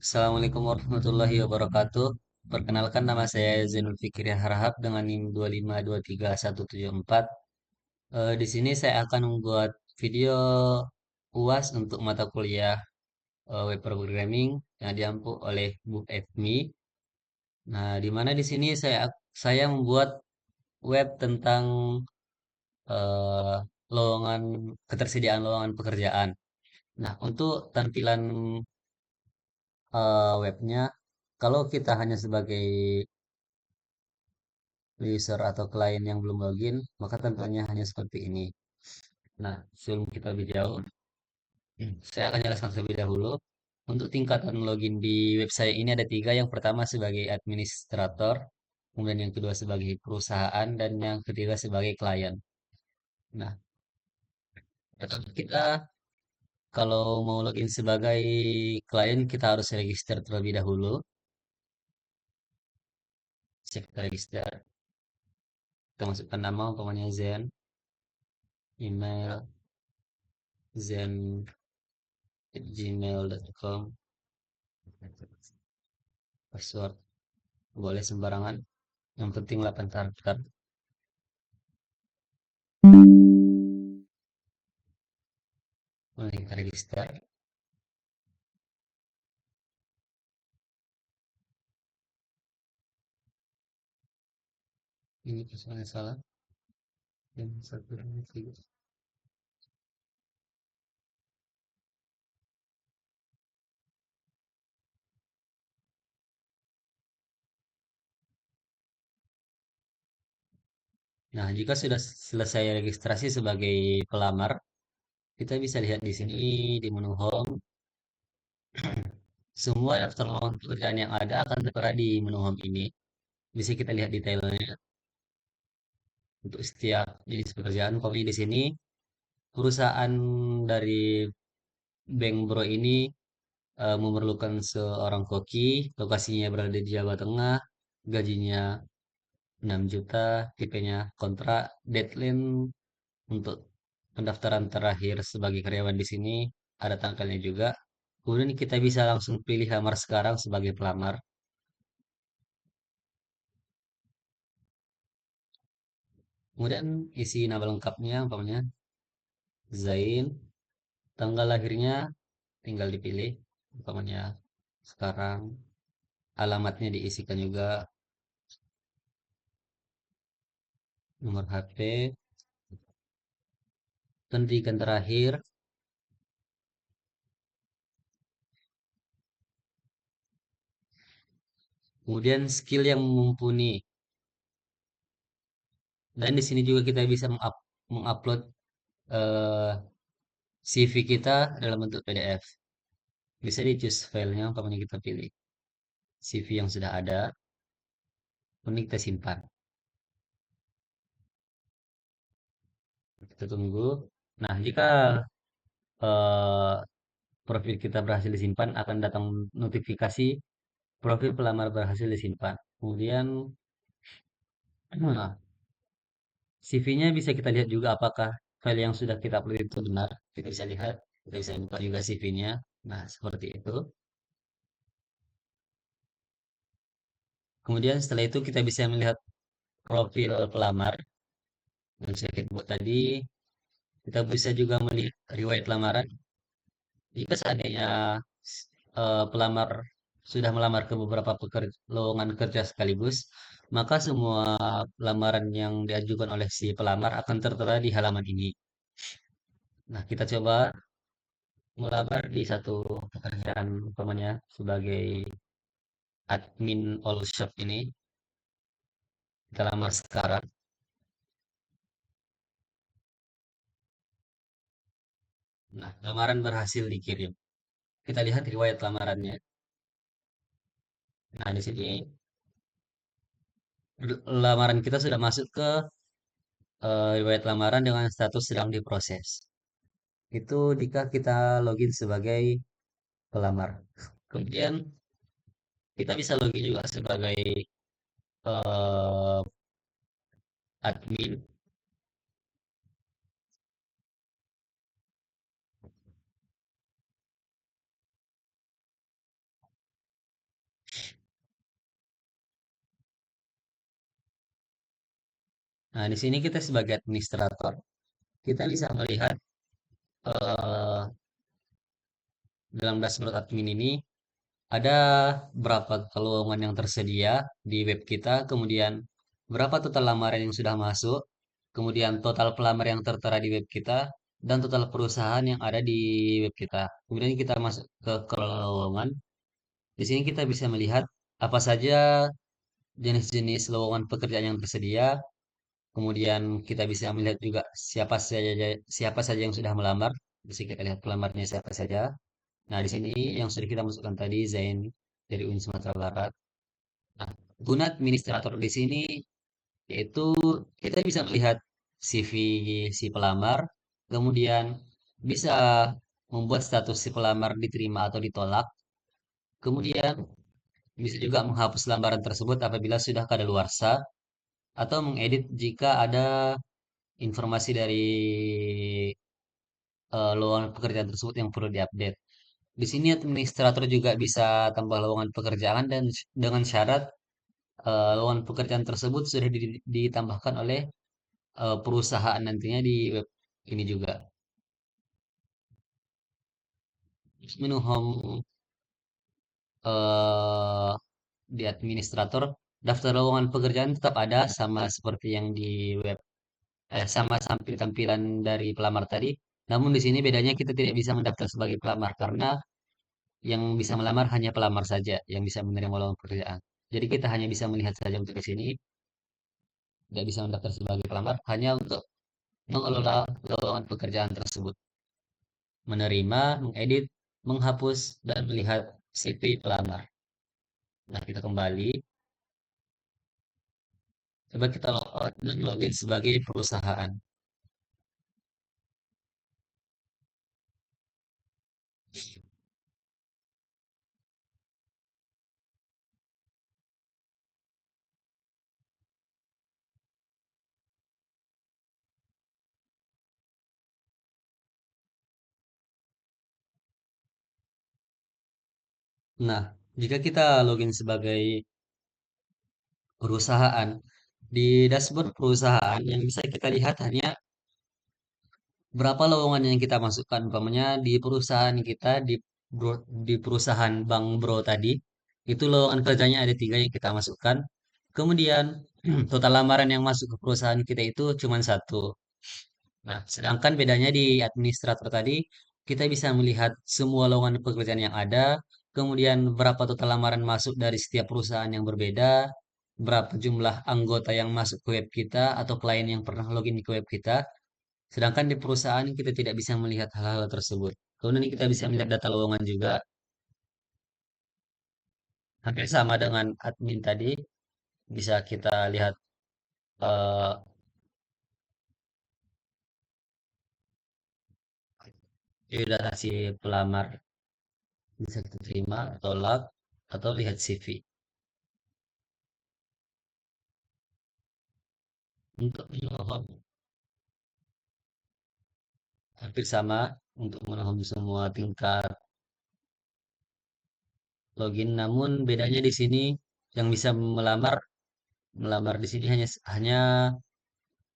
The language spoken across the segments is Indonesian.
Assalamualaikum warahmatullahi wabarakatuh. Perkenalkan nama saya Zainul Fikri Harahap dengan NIM 2523174. Di sini saya akan membuat video UAS untuk mata kuliah web programming yang diampu oleh Bu FMI. Nah, di mana di sini saya membuat web tentang eh, lowongan ketersediaan lowongan pekerjaan. Nah, untuk tampilan webnya, kalau kita hanya sebagai user atau klien yang belum login, maka tampilannya hanya seperti ini. Nah, sebelum kita lebih jauh, saya akan jelaskan terlebih dahulu. Untuk tingkatan login di website ini ada tiga. Yang pertama sebagai administrator, kemudian yang kedua sebagai perusahaan, dan yang ketiga sebagai klien. Nah, kita kalau mau login sebagai klien, kita harus register terlebih dahulu. Kita register, kita masukkan nama, umpamanya Zen, email, zen@gmail.com, password boleh sembarangan, yang penting 8 karakter. Mulai kita register. Ini passwordnya salah, yang satu dua tiga. Nah, jika sudah selesai registrasi sebagai pelamar, kita bisa lihat di sini di menu home, semua daftar lowongan pekerjaan yang ada akan tertera di menu home ini. Bisa kita lihat detailnya untuk setiap jenis pekerjaan. Umpamanya di sini perusahaan dari Bank Bro ini memerlukan seorang koki, lokasinya berada di Jawa Tengah, gajinya 6 juta, tipenya kontrak, deadline untuk pendaftaran terakhir sebagai karyawan di sini ada tanggalnya juga. Kemudian kita bisa langsung pilih lamar sekarang sebagai pelamar. Kemudian isi nama lengkapnya, umpamanya Zain, tanggal lahirnya tinggal dipilih, umpamanya sekarang, alamatnya diisikan juga, nomor HP, pendidikan terakhir, kemudian skill yang mumpuni. Dan di sini juga kita bisa mengupload eh, CV kita dalam bentuk PDF. Bisa di choose filenya, umpamanya kita pilih CV yang sudah ada, kemudian kita simpan. Kita tunggu. Nah, jika eh, profil kita berhasil disimpan, akan datang notifikasi profil pelamar berhasil disimpan. Kemudian, nah, CV-nya bisa kita lihat juga apakah file yang sudah kita upload itu benar. Kita bisa lihat, kita bisa buka juga CV-nya. Nah, seperti itu. Kemudian setelah itu kita bisa melihat profil pelamar yang saya buat tadi. Kita bisa juga melihat riwayat lamaran. Jika seandainya pelamar sudah melamar ke beberapa lowongan kerja sekaligus, maka semua lamaran yang diajukan oleh si pelamar akan tertera di halaman ini. Nah, kita coba melamar di satu pekerjaan umpamanya sebagai admin all shop ini. Kita lamar sekarang. Nah, lamaran berhasil dikirim. Kita lihat riwayat lamarannya. Nah, di sini lamaran kita sudah masuk ke riwayat lamaran dengan status sedang diproses. Itu jika kita login sebagai pelamar. Kemudian kita bisa login juga sebagai eh, admin. Nah, di sini kita sebagai administrator, kita bisa melihat eh, dalam dashboard admin ini ada berapa lowongan yang tersedia di web kita, kemudian berapa total lamaran yang sudah masuk, kemudian total pelamar yang tertera di web kita, dan total perusahaan yang ada di web kita. Kemudian kita masuk ke lowongan. Di sini kita bisa melihat apa saja jenis-jenis lowongan pekerjaan yang tersedia. Kemudian kita bisa melihat juga siapa saja yang sudah melamar. Bisa kita lihat pelamarnya siapa saja. Nah, di sini yang sudah kita masukkan tadi Zain dari UIN Sumatera Barat. Nah, guna administrator di sini yaitu kita bisa melihat CV si pelamar, kemudian bisa membuat status si pelamar diterima atau ditolak, kemudian bisa juga menghapus lambaran tersebut apabila sudah kadaluarsa, atau mengedit jika ada informasi dari lowongan pekerjaan tersebut yang perlu diupdate. Di sini administrator juga bisa tambah lowongan pekerjaan dan dengan syarat lowongan pekerjaan tersebut sudah ditambahkan oleh perusahaan nantinya di web ini juga. Menu home eh, di administrator, daftar lowongan pekerjaan tetap ada sama seperti yang di web, sama tampilan dari pelamar tadi. Namun di sini bedanya kita tidak bisa mendaftar sebagai pelamar karena yang bisa melamar hanya pelamar saja yang bisa menerima lowongan pekerjaan. Jadi kita hanya bisa melihat saja untuk di sini, tidak bisa mendaftar sebagai pelamar, hanya untuk mengelola lowongan pekerjaan tersebut, menerima, mengedit, menghapus, dan melihat CV pelamar. Nah, kita kembali, coba kita logout dan login sebagai perusahaan. Nah, jika kita login sebagai perusahaan, di dashboard perusahaan yang bisa kita lihat hanya berapa lowongan yang kita masukkan. Umpamanya di perusahaan kita, di perusahaan Bank Bro tadi, itu lowongan kerjanya ada 3 yang kita masukkan. Kemudian total lamaran yang masuk ke perusahaan kita itu cuma satu. Nah, sedangkan bedanya di administrator tadi, kita bisa melihat semua lowongan pekerjaan yang ada, kemudian berapa total lamaran masuk dari setiap perusahaan yang berbeda, berapa jumlah anggota yang masuk ke web kita atau klien yang pernah login ke web kita. Sedangkan di perusahaan kita tidak bisa melihat hal-hal tersebut. Kemudian kita bisa melihat data lowongan juga, hampir sama dengan admin tadi. Bisa kita lihat eh data si pelamar, bisa kita terima, tolak, atau lihat CV. Untuk menohon, hampir sama untuk menohon semua tingkat login. Namun bedanya di sini yang bisa melamar, melamar di sini hanya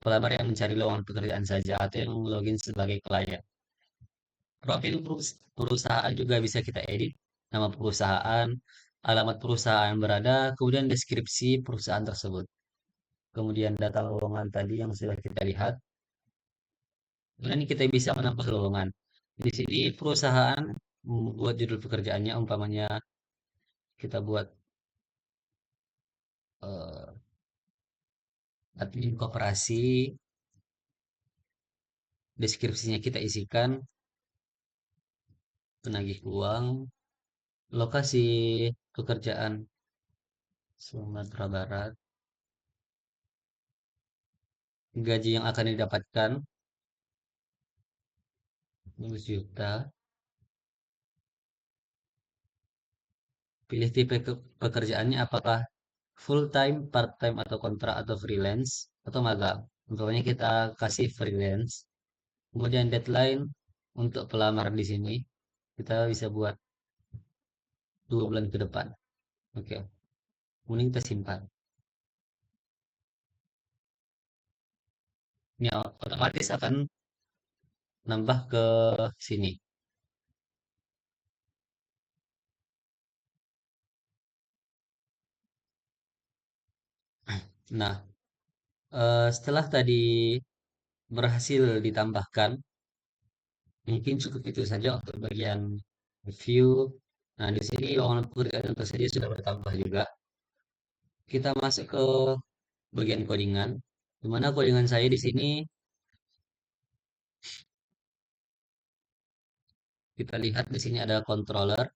pelamar yang mencari lowongan pekerjaan saja atau yang login sebagai klien. Profil perusahaan juga bisa kita edit, nama perusahaan, alamat perusahaan berada, kemudian deskripsi perusahaan tersebut. Kemudian data lowongan tadi yang sudah kita lihat. Kemudian kita bisa menambah lowongan. Di sini perusahaan buat judul pekerjaannya, umpamanya kita buat eh, admin koperasi, deskripsinya kita isikan, penagih uang, lokasi pekerjaan Sumatera Barat, gaji yang akan didapatkan 15 juta, pilih tipe pekerjaannya apakah full time, part time atau kontrak atau freelance atau magang. Umpamanya kita kasih freelance. Kemudian deadline untuk pelamar di sini kita bisa buat 2 bulan ke depan. Oke, kemudian kita simpan. ini otomatis akan nambah ke sini. Nah, setelah tadi berhasil ditambahkan, mungkin cukup itu saja untuk bagian review. Nah, di sini lowongan pekerjaan yang tersedia sudah bertambah juga. Kita masuk ke bagian codingan. Di mana codingan saya di sini kita lihat di sini ada controller.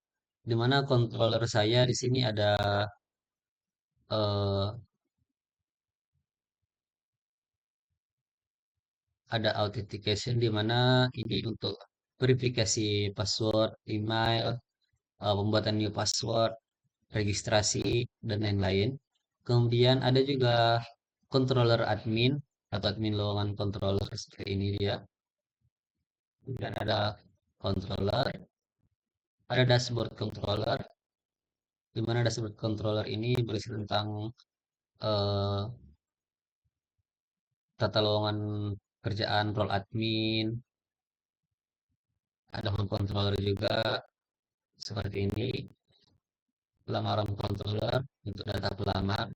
Di mana controller saya di sini eh, ada authentication di mana ini untuk verifikasi password, email, pembuatan new password, registrasi, dan lain-lain. Kemudian ada juga controller admin atau admin lowongan controller seperti ini dia. Kemudian ada controller, ada dashboard controller, di mana dashboard controller ini berisi tentang eh, tata lowongan kerjaan role admin, ada home controller juga seperti ini, lamaran controller untuk data pelamar,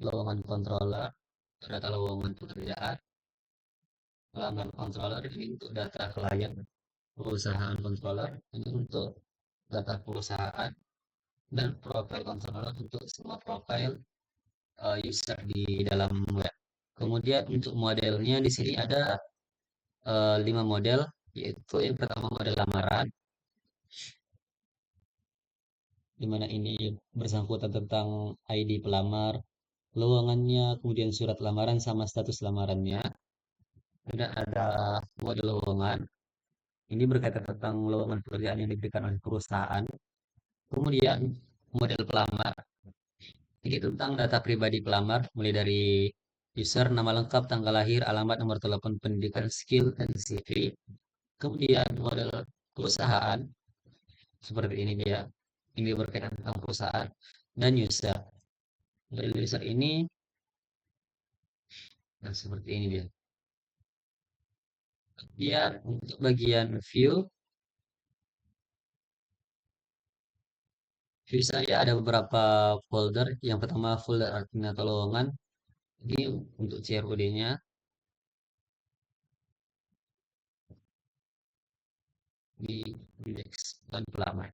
lowongan controller, data lowongan pekerjaan, pelamar controller ini untuk data klien, perusahaan controller ini untuk data perusahaan, dan profile controller untuk semua profile user di dalam web. Kemudian untuk modelnya di sini ada 5 model, yaitu yang pertama model lamaran, di mana ini bersangkutan tentang ID pelamar, lowongannya, kemudian surat lamaran sama status lamarannya. Kemudian ada model lowongan, ini berkaitan tentang lowongan pekerjaan yang diberikan oleh perusahaan. Kemudian model pelamar, ini tentang data pribadi pelamar, mulai dari user, nama lengkap, tanggal lahir, alamat, nomor telepon, pendidikan, skill, dan CV. Kemudian model perusahaan, seperti ini dia. Ini berkaitan tentang perusahaan dan user. Model user ini, nah seperti ini dia. Kemudian untuk bagian view saya ada beberapa folder. Yang pertama folder admin atau lowongan. Ini untuk CROD-nya. Di indeks dan pelamar.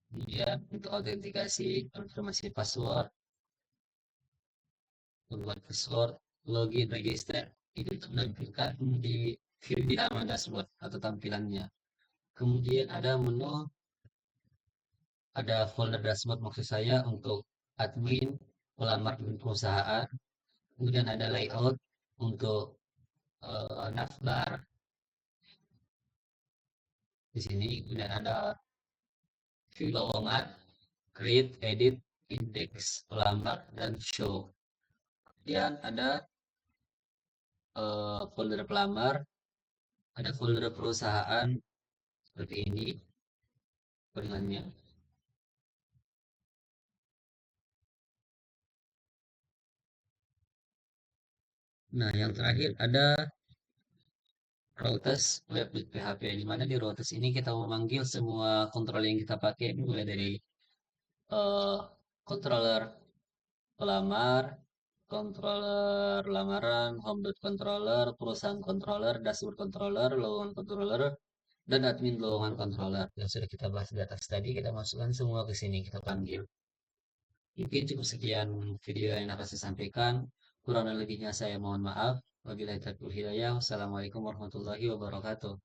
Kemudian untuk autentikasi, konfirmasi password, membuat password, login, register, itu menampilkan di view di halaman dashboard atau tampilannya. Kemudian ada menu, ada folder dashboard maksud saya untuk admin, pelamar dan perusahaan. Kemudian ada layout untuk navbar di sini. Kemudian ada view lowongan, create, edit, index, pelamar, dan show. Kemudian ada folder pelamar, ada folder perusahaan seperti ini pendengannya. Nah, yang terakhir ada routes web PHP, di mana di routes ini kita memanggil semua kontrol yang kita pakai, mulai dari eh, controller pelamar, controller lamaran, home.controller, perusahaan controller, dashboard controller, lowongan controller, dan admin lowongan controller yang sudah kita bahas di atas tadi. Kita masukkan semua ke sini, kita panggil. Mungkin cukup sekian video yang dapat saya sampaikan. Kurang dan lebihnya saya mohon maaf. Wabillahi taufiq hidayah. Wassalamualaikum warahmatullahi wabarakatuh.